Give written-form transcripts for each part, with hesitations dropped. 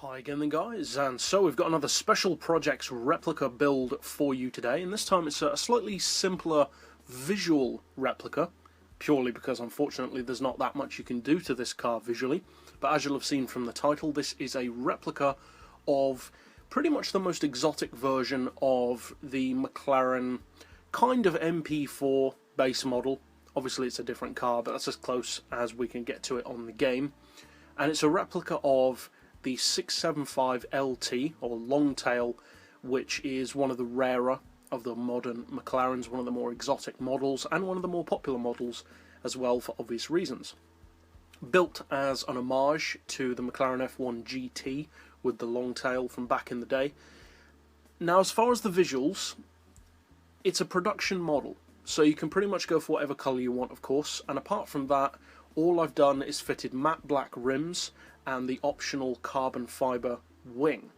Hi again then guys, and so we've got another Special Projects replica build for you today, and this time it's a slightly simpler visual replica, purely because unfortunately there's not that much you can do to this car visually, but as you'll have seen from the title, this is a replica of pretty much the most exotic version of the McLaren kind of MP4 base model. Obviously it's a different car, but that's as close as we can get to it on the game, and it's a replica of the 675 LT, or Longtail, which is one of the rarer of the modern McLarens, one of the more exotic models, and one of the more popular models as well for obvious reasons. Built as an homage to the McLaren F1 GT with the Longtail from back in the day. Now, as far as the visuals, it's a production model, so you can pretty much go for whatever colour you want, of course, and apart from that, all I've done is fitted matte black rims and the optional carbon fibre wing.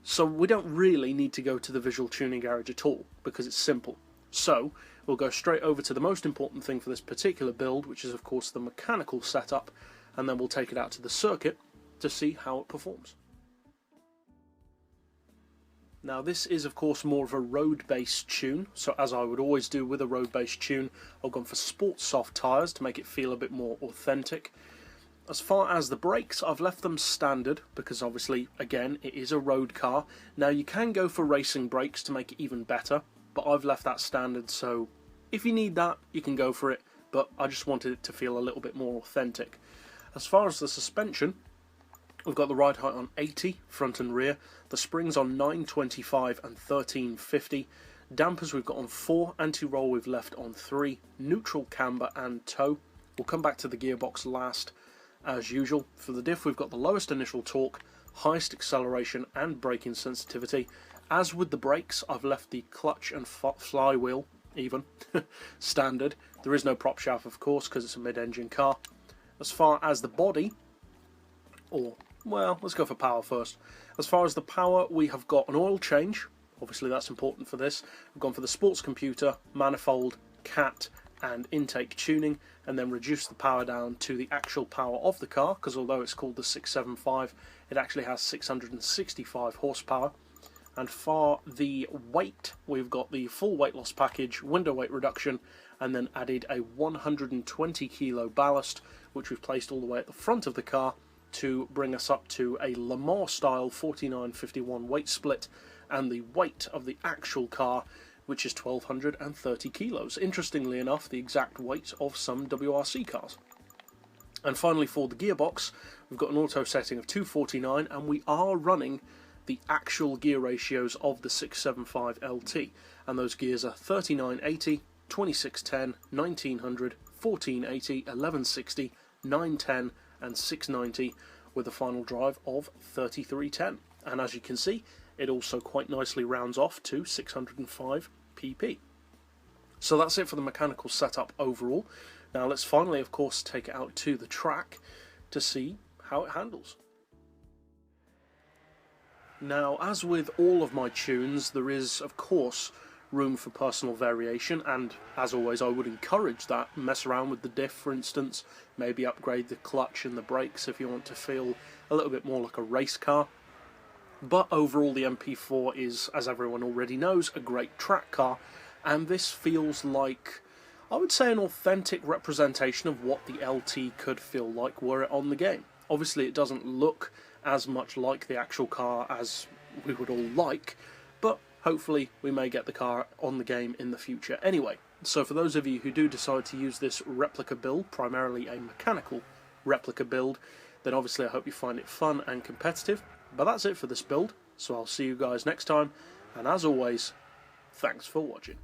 So we don't really need to go to the visual tuning garage at all, because it's simple. So we'll go straight over to the most important thing for this particular build, which is of course the mechanical setup, and then we'll take it out to the circuit to see how it performs. Now this is of course more of a road-based tune, so as I would always do with a road-based tune, I've gone for sport soft tyres to make it feel a bit more authentic. As far as the brakes, I've left them standard, because obviously, again, it is a road car. Now you can go for racing brakes to make it even better, but I've left that standard, so if you need that, you can go for it, but I just wanted it to feel a little bit more authentic. As far as the suspension, we've got the ride height on 80, front and rear, the springs on 925 and 1350, dampers we've got on 4, anti-roll we've left on 3, neutral camber and toe. We'll come back to the gearbox last. As usual, for the diff we've got the lowest initial torque, highest acceleration and braking sensitivity. As with the brakes, I've left the clutch and flywheel even standard. There is no prop shaft of course because it's a mid-engine car. As far as the body, or well, let's go for power first. As far as the power, we have got an oil change, obviously that's important for this. We've gone for the sports computer, manifold, cat and intake tuning, and then reduce the power down to the actual power of the car, because although it's called the 675, it actually has 665 horsepower. And for the weight, we've got the full weight loss package, window weight reduction, and then added a 120 kilo ballast, which we've placed all the way at the front of the car to bring us up to a Le Mans style 49-51 weight split, and the weight of the actual car, which is 1,230 kilos. Interestingly enough, the exact weight of some WRC cars. And finally, for the gearbox, we've got an auto setting of 249, and we are running the actual gear ratios of the 675 LT, and those gears are 3980, 2610, 1900, 1480, 1160, 910 and 690, with a final drive of 3310. And as you can see, it also quite nicely rounds off to 605 pp. So that's it for the mechanical setup overall. Now let's finally, of course, take it out to the track to see how it handles. Now, as with all of my tunes, there is, of course, room for personal variation, and as always I would encourage that. Mess around with the diff, for instance, maybe upgrade the clutch and the brakes if you want to feel a little bit more like a race car. But overall the MP4 is, as everyone already knows, a great track car, and this feels like, I would say, an authentic representation of what the LT could feel like were it on the game. Obviously it doesn't look as much like the actual car as we would all like, but hopefully we may get the car on the game in the future anyway. So for those of you who do decide to use this replica build, primarily a mechanical replica build, then obviously I hope you find it fun and competitive. But that's it for this build, so I'll see you guys next time, and as always, thanks for watching.